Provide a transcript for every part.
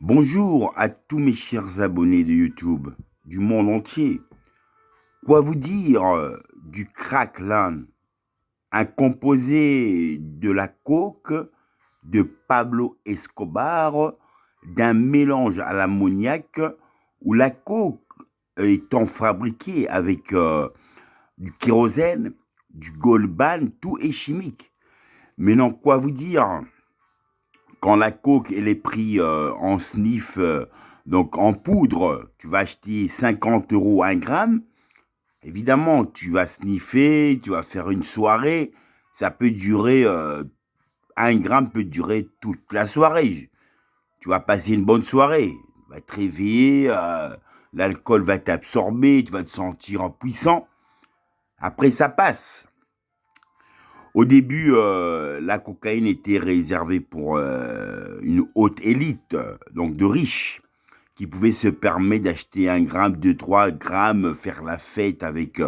Bonjour à tous mes chers abonnés de YouTube du monde entier. Quoi vous dire du crack là, un composé de la coke de Pablo Escobar, d'un mélange à l'ammoniac où la coke étant fabriquée avec du kérosène, du golban, tout est chimique. Mais non, quoi vous dire, quand la coke elle est prise en sniff, donc en poudre, tu vas acheter 50 euros 1 gramme. Évidemment, tu vas sniffer, tu vas faire une soirée. Ça peut durer, 1 gramme peut durer toute la soirée. Tu vas passer une bonne soirée. Tu vas te réveiller, l'alcool va t'absorber, tu vas te sentir puissant. Après, ça passe. Au début, la cocaïne était réservée pour une haute élite, donc de riches, qui pouvaient se permettre d'acheter 1 gramme, 2, 3 grammes, faire la fête avec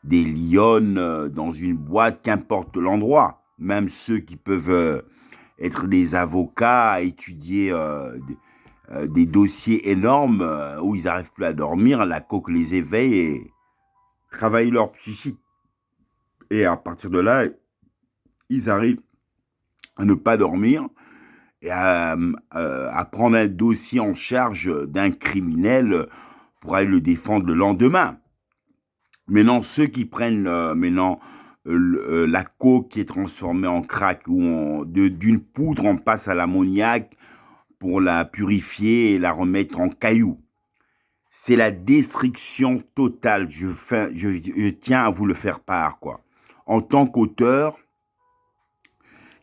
des lionnes dans une boîte, qu'importe l'endroit. Même ceux qui peuvent être des avocats, étudier des dossiers énormes où ils n'arrivent plus à dormir, la coke les éveille et travaille leur psychique. Et à partir de là, ils arrivent à ne pas dormir et à prendre un dossier en charge d'un criminel pour aller le défendre le lendemain. Maintenant, ceux qui prennent la coke qui est transformée en crack ou d'une poudre, on passe à l'ammoniac pour la purifier et la remettre en cailloux. C'est la destruction totale. Je tiens à vous le faire part, quoi. En tant qu'auteur,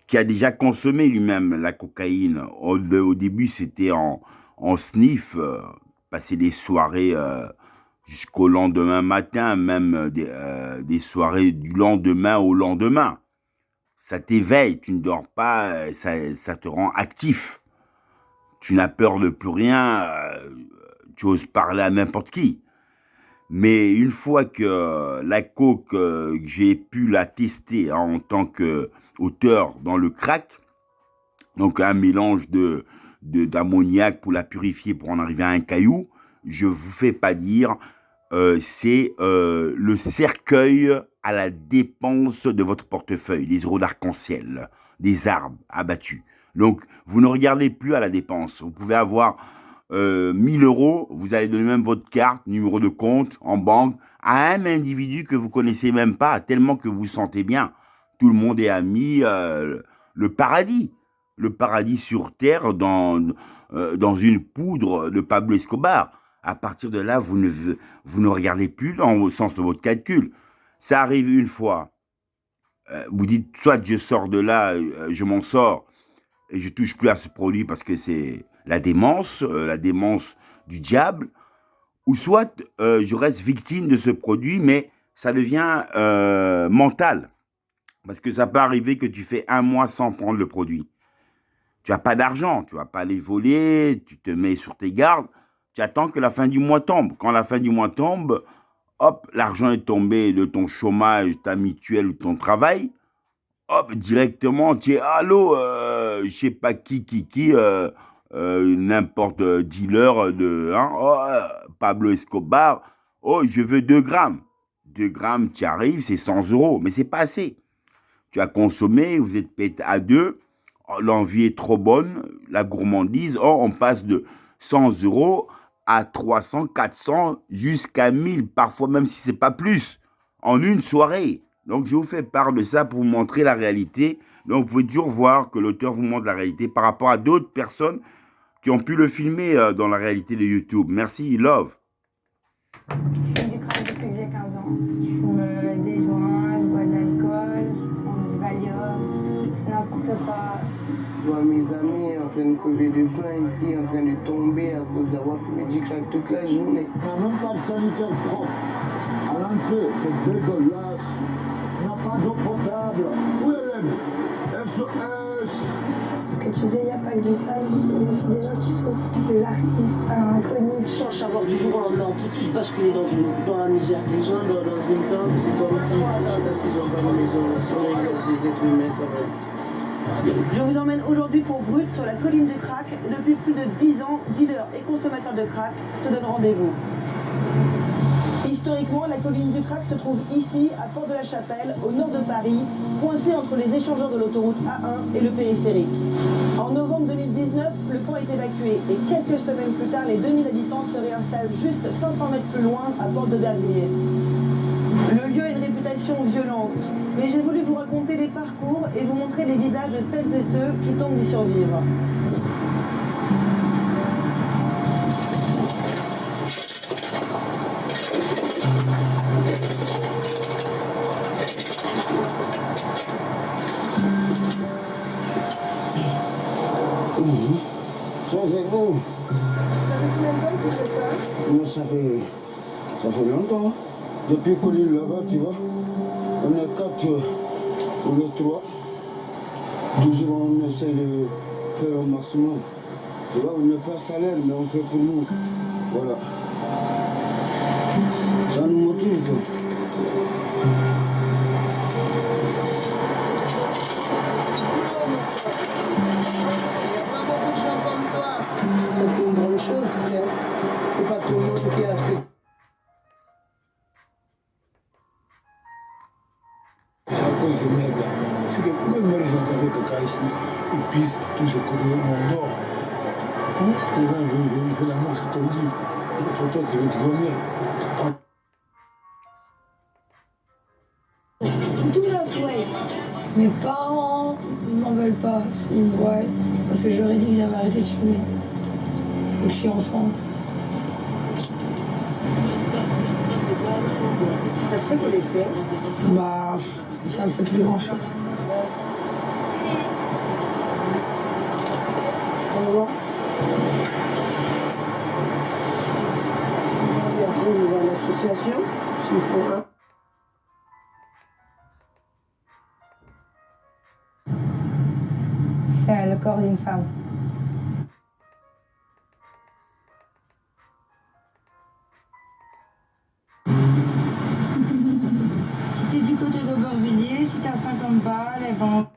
qui a déjà consommé lui-même la cocaïne. Au début, c'était en sniff, passer des soirées jusqu'au lendemain matin, même des soirées du lendemain au lendemain. Ça t'éveille, tu ne dors pas, ça te rend actif. Tu n'as peur de plus rien, tu oses parler à n'importe qui. Mais une fois que la coke, j'ai pu la tester en tant qu'auteur dans le crack, donc un mélange d'ammoniac pour la purifier pour en arriver à un caillou, je vous fais pas dire, c'est le cercueil à la dépense de votre portefeuille, des euros d'arc-en-ciel, des arbres abattus. Donc, vous ne regardez plus à la dépense. Vous pouvez avoir 1000 euros, vous allez donner même votre carte, numéro de compte en banque, à un individu que vous connaissez même pas, tellement que vous vous sentez bien. Tout le monde est ami, le paradis. Le paradis sur terre dans une poudre de Pablo Escobar. À partir de là, vous ne regardez plus dans le sens de votre calcul. Ça arrive une fois. Vous dites, soit je sors de là, je m'en sors, et je touche plus à ce produit parce que c'est la démence du diable, ou soit je reste victime de ce produit, mais ça devient mental. Parce que ça peut arriver que tu fais 1 mois sans prendre le produit. Tu n'as pas d'argent, tu ne vas pas aller voler, tu te mets sur tes gardes, tu attends que la fin du mois tombe. Quand la fin du mois tombe, hop, l'argent est tombé de ton chômage, ta mutuelle ou ton travail, hop, directement, tu es, allô, je sais pas n'importe dealer Pablo Escobar, oh, je veux 2 grammes. 2 grammes, tu arrives, c'est 100 euros, mais c'est pas assez. Tu as consommé, vous êtes peut-être à deux, oh, l'envie est trop bonne, la gourmandise, oh, on passe de 100 euros à 300, 400, jusqu'à 1000, parfois même si c'est pas plus, en une soirée. Donc, je vous fais part de ça pour vous montrer la réalité. Donc, vous pouvez toujours voir que l'auteur vous montre la réalité par rapport à d'autres personnes qui ont pu le filmer dans la réalité de YouTube. Merci, love. Je fais du crack depuis que j'ai 15 ans. Je fume des joints, je bois de l'alcool, je prends du Valium, n'importe quoi. Je vois mes amis en train de crever de faim ici, en train de tomber à cause d'avoir fumé du crack toute la journée. On n'a même pas de sanitaire propre. À l'entrée, c'est dégueulasse. On n'a pas d'eau potable. Où est l'aide? SOS. Ce que tu disais, il n'y a pas que du sale, c'est des gens qui souffrent. Des artistes, inconnus. Sans le savoir, du jour au lendemain, on peut tous basculer dans la misère. Les gens dans une tente, c'est comme si là, parce qu'ils ont pas de maison, ils sont les êtres humains quand même. Je vous emmène aujourd'hui pour Brut sur la colline du crack. Depuis plus de 10 ans, dealers et consommateurs de crack se donnent rendez-vous. Historiquement, la colline du crack se trouve ici, à Port-de-la-Chapelle, au nord de Paris, coincée entre les échangeurs de l'autoroute A1 et le périphérique. En novembre 2019, le camp est évacué et quelques semaines plus tard, les 2000 habitants se réinstallent juste 500 mètres plus loin, à Porte-de-Bervilliers. Le lieu a une réputation violente, mais j'ai voulu vous raconter les parcours et vous montrer les visages de celles et ceux qui tentent d'y survivre. Ça c'est beau. Mais ça fait longtemps. Depuis qu'on est là-bas, tu vois, on est 4 ou les 3. Toujours on essaie de faire au maximum. Tu vois, on n'est pas salaire, mais on fait pour nous. Voilà. Ça nous motive, quoi. Ça, c'est une grande chose, c'est pas tout le monde qui a fait. C'est à cause des merdes. C'est que quand ils me les installent caca ici, ils pissent tous ces côtés, on dort. Les gens ils font la mort, c'est comme dit. Pour toi, tu veux te vomir. Tout là, ouais. Mes parents m'en veulent pas s'ils me voient, parce que j'aurais dit que j'avais arrêté de fumer. Donc je suis enceinte. Ça te fait quel effet? Bah, ça me fait plus grand chose. On voit. Et après, on va à l'association, s'il faut un. C'est le corps d'une femme. Si t'es du côté d'Aubervilliers, si t'as 50 balles, et ben.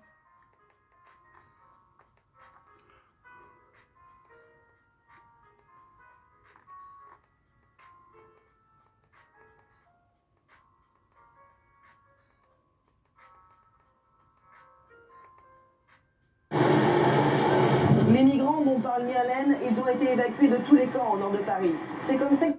Les migrants dont parle Myrlène, ils ont été évacués de tous les camps au nord de Paris. C'est comme ça que...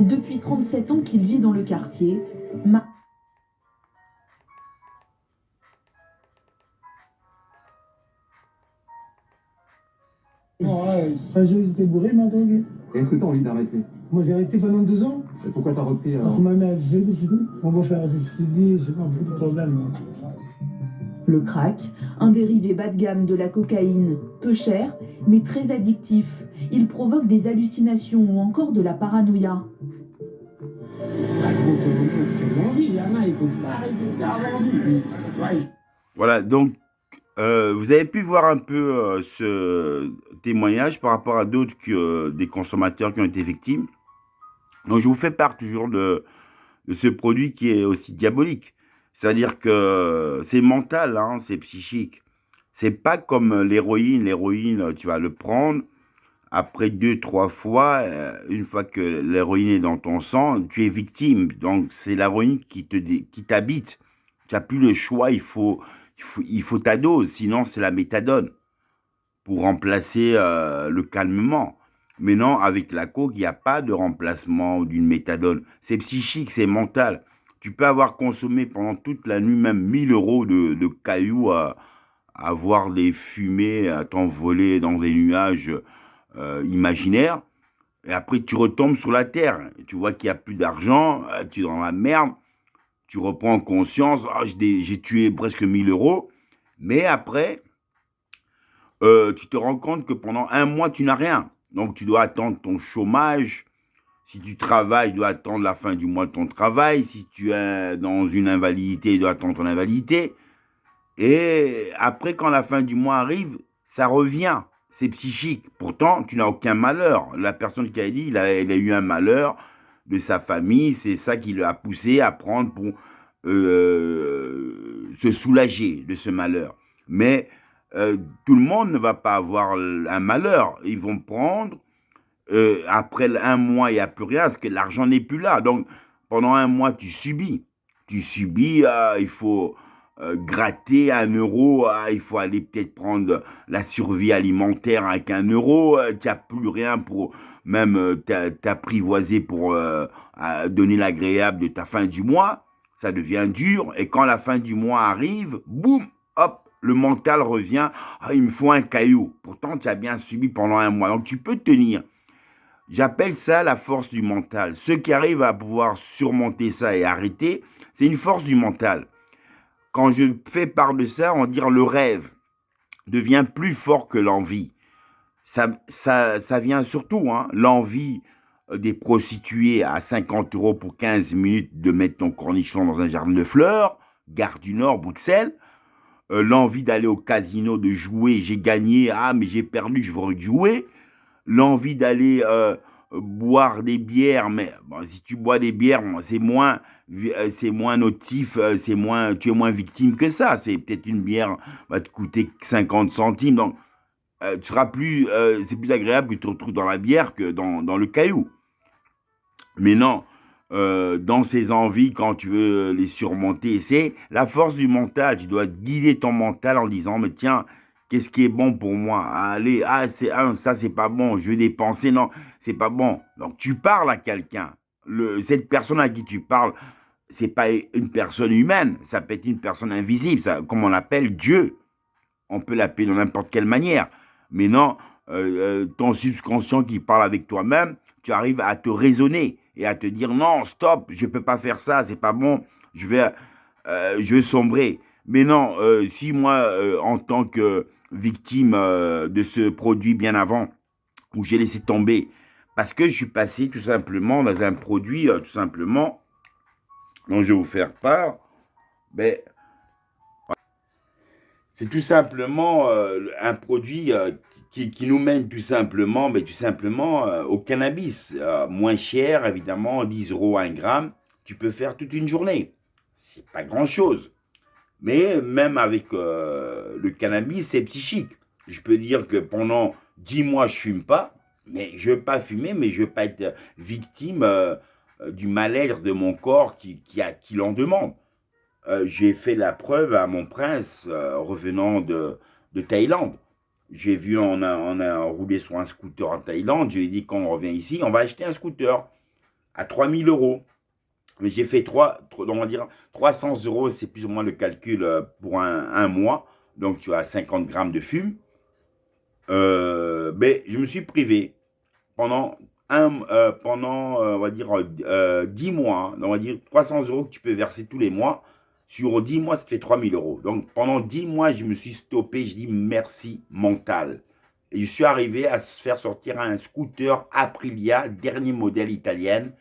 Depuis 37 ans qu'il vit dans le quartier, Ouais, un jour j'étais bourré, il m'a drogué. Est-ce que tu as envie d'arrêter? Moi j'ai arrêté pendant 2 ans. Et pourquoi tu as repris Parce que ma mère a décédé, c'est tout. Mon beau-frère s'est suicidé, je sais pas, beaucoup de problèmes. le crack, un dérivé bas de gamme de la cocaïne, peu cher, mais très addictif. Il provoque des hallucinations ou encore de la paranoïa. Voilà, donc vous avez pu voir un peu ce témoignage par rapport à d'autres des consommateurs qui ont été victimes. Donc je vous fais part toujours de ce produit qui est aussi diabolique. C'est-à-dire que c'est mental, hein, c'est psychique. C'est pas comme l'héroïne. L'héroïne, tu vas le prendre. Après 2-3 fois, une fois que l'héroïne est dans ton sang, tu es victime. Donc c'est l'héroïne qui t'habite. Tu n'as plus le choix, il faut ta dose. Sinon, c'est la méthadone pour remplacer le calmement. Mais non, avec la coke, il n'y a pas de remplacement d'une méthadone. C'est psychique, c'est mental. Tu peux avoir consommé pendant toute la nuit même 1000 € de cailloux à voir les fumées, à t'envoler dans des nuages imaginaires. Et après, tu retombes sur la terre. Tu vois qu'il n'y a plus d'argent, tu es dans la merde. Tu reprends conscience, j'ai tué presque 1000 €. Mais après, tu te rends compte que pendant 1 mois, tu n'as rien. Donc, tu dois attendre ton chômage. Si tu travailles, tu dois attendre la fin du mois de ton travail. Si tu es dans une invalidité, tu dois attendre ton invalidité. Et après, quand la fin du mois arrive, ça revient. C'est psychique. Pourtant, tu n'as aucun malheur. La personne qui a dit, il a eu un malheur. de sa famille. C'est ça qui l'a poussé à prendre pour se soulager de ce malheur. Mais tout le monde ne va pas avoir un malheur. Ils vont prendre, après un mois, il n'y a plus rien, parce que l'argent n'est plus là. Donc, pendant un mois, tu subis. Tu subis, il faut gratter 1 euro, il faut aller peut-être prendre la survie alimentaire avec 1 euro, tu n'as plus rien pour même t'apprivoiser pour donner l'agréable de ta fin du mois. Ça devient dur, et quand la fin du mois arrive, boum, hop, le mental revient, il me faut un caillou. Pourtant, tu as bien subi pendant un mois, donc tu peux tenir. J'appelle ça la force du mental. Ceux qui arrivent à pouvoir surmonter ça et arrêter, c'est une force du mental. Quand je fais part de ça, on dirait le rêve devient plus fort que l'envie. Ça vient surtout, l'envie des prostituées à 50 € pour 15 minutes de mettre ton cornichon dans un jardin de fleurs, Gare du Nord, Bruxelles. L'envie d'aller au casino, de jouer, j'ai gagné, mais j'ai perdu, je veux rejouer. L'envie d'aller boire des bières, mais bon, si tu bois des bières, c'est moins notif, tu es moins victime que ça. C'est peut-être une bière va te coûter 50 centimes, donc tu seras plus, c'est plus agréable que tu te retrouves dans la bière que dans le caillou. Mais non, dans ces envies, quand tu veux les surmonter, c'est la force du mental. Tu dois guider ton mental en disant, mais tiens, qu'est-ce qui est bon pour moi? Allez, ça c'est pas bon, je vais dépenser, non, c'est pas bon. Donc tu parles à quelqu'un. Cette personne à qui tu parles, c'est pas une personne humaine, ça peut être une personne invisible, ça, comme on l'appelle Dieu. On peut l'appeler de n'importe quelle manière. Mais non, ton subconscient qui parle avec toi-même, tu arrives à te raisonner et à te dire non, stop, je peux pas faire ça, c'est pas bon, je vais sombrer. Mais non, si moi, en tant que victime de ce produit bien avant, où j'ai laissé tomber, parce que je suis passé tout simplement dans un produit, tout simplement, dont je vais vous faire part, ben, c'est tout simplement un produit qui nous mène tout simplement au cannabis. Moins cher, évidemment, 10 € 1 gramme, tu peux faire toute une journée. C'est pas grand-chose. Mais même avec le cannabis, c'est psychique. Je peux dire que pendant 10 mois, je fume pas, mais je veux pas fumer, mais je veux pas être victime du mal-être de mon corps qui l'en demande. J'ai fait la preuve à mon prince revenant de Thaïlande. J'ai vu, on a roulé sur un scooter en Thaïlande. Je lui ai dit, quand on revient ici, on va acheter un scooter à 3000 €. Mais j'ai fait 300 €, c'est plus ou moins le calcul pour un mois. Donc, tu as 50 grammes de fume. Mais je me suis privé pendant, on va dire, 10 mois. On va dire 300 € que tu peux verser tous les mois. Sur 10 mois, ça te fait 3000 €. Donc, pendant 10 mois, je me suis stoppé. Je dis merci mental. Et je suis arrivé à se faire sortir un scooter Aprilia, dernier modèle italienne,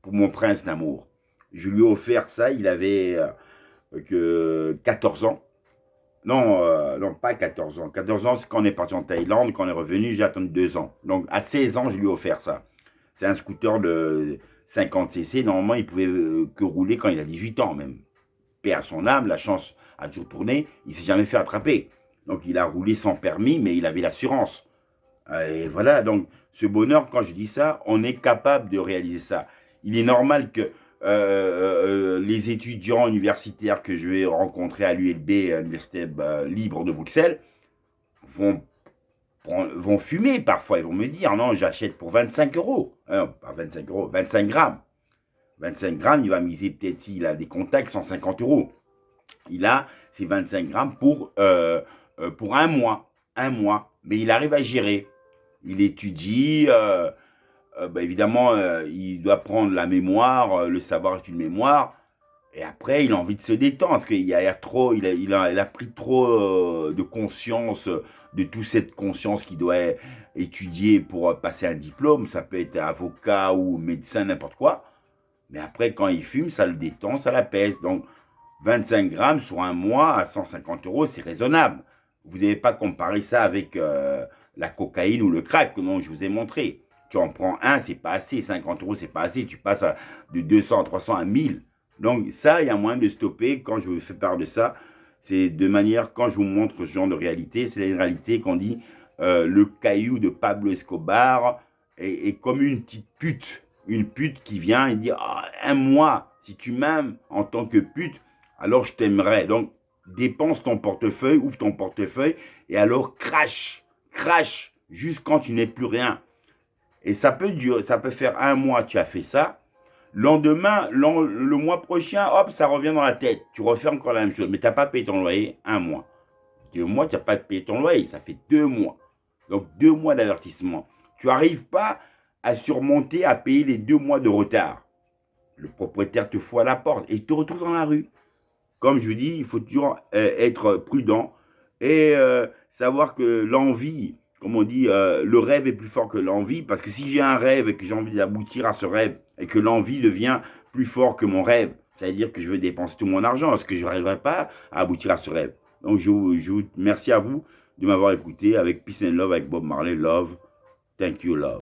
pour mon prince d'amour. Je lui ai offert ça, il avait que 14 ans. Non, pas 14 ans. 14 ans, c'est quand on est parti en Thaïlande. Quand on est revenu, j'ai attendu 2 ans. Donc, à 16 ans, je lui ai offert ça. C'est un scooter de 50 cc. Normalement, il pouvait que rouler quand il a 18 ans, même. Paix à son âme, la chance a toujours tourné. Il ne s'est jamais fait attraper. Donc, il a roulé sans permis, mais il avait l'assurance. Et voilà, donc, ce bonheur, quand je dis ça, on est capable de réaliser ça. Il est normal que les étudiants universitaires que je vais rencontrer à l'ULB, l'Université libre de Bruxelles, vont fumer parfois. Ils vont me dire, non, j'achète pour 25 €. Pas 25 €, 25 grammes. 25 grammes, il va miser peut-être s'il a des contacts, 150 €. Il a ses 25 grammes pour un mois. Un mois. Mais il arrive à gérer. Il étudie. Évidemment, il doit prendre la mémoire. Le savoir est une mémoire. Et après, il a envie de se détendre. Parce qu'il a pris trop de conscience, de toute cette conscience qu'il doit étudier pour passer un diplôme. Ça peut être avocat ou médecin, n'importe quoi. Mais après, quand il fume, ça le détend, ça l'apaise. Donc, 25 grammes sur un mois à 150 €, c'est raisonnable. Vous n'avez pas comparé ça avec la cocaïne ou le crack, comme je vous ai montré. Tu en prends un, c'est pas assez. 50 €, c'est pas assez. Tu passes de 200, 300 à 1000. Donc ça, il y a moyen de stopper. Quand je vous fais part de ça, c'est de manière, quand je vous montre ce genre de réalité, c'est une réalité qu'on dit, le caillou de Pablo Escobar est comme une petite pute. Une pute qui vient et dit, ah, un mois, si tu m'aimes en tant que pute, alors je t'aimerai. Donc, dépense ton portefeuille, ouvre ton portefeuille, et alors crache, juste quand tu n'es plus rien. Et ça peut durer, ça peut faire un mois, tu as fait ça. Lendemain, le mois prochain, hop, ça revient dans la tête. Tu refais encore la même chose, mais tu n'as pas payé ton loyer un mois. 2 mois, tu n'as pas payé ton loyer, ça fait 2 mois. Donc 2 mois d'avertissement. Tu n'arrives pas à surmonter, à payer les 2 mois de retard. Le propriétaire te fout à la porte et il te retrouve dans la rue. Comme je dis, il faut toujours être prudent et savoir que l'envie, comme on dit, le rêve est plus fort que l'envie. Parce que si j'ai un rêve et que j'ai envie d'aboutir à ce rêve et que l'envie devient plus fort que mon rêve, ça veut dire que je vais dépenser tout mon argent parce que je n'arriverai pas à aboutir à ce rêve. Donc, je vous merci à vous de m'avoir écouté avec Peace and Love, avec Bob Marley. Love. Thank you, love.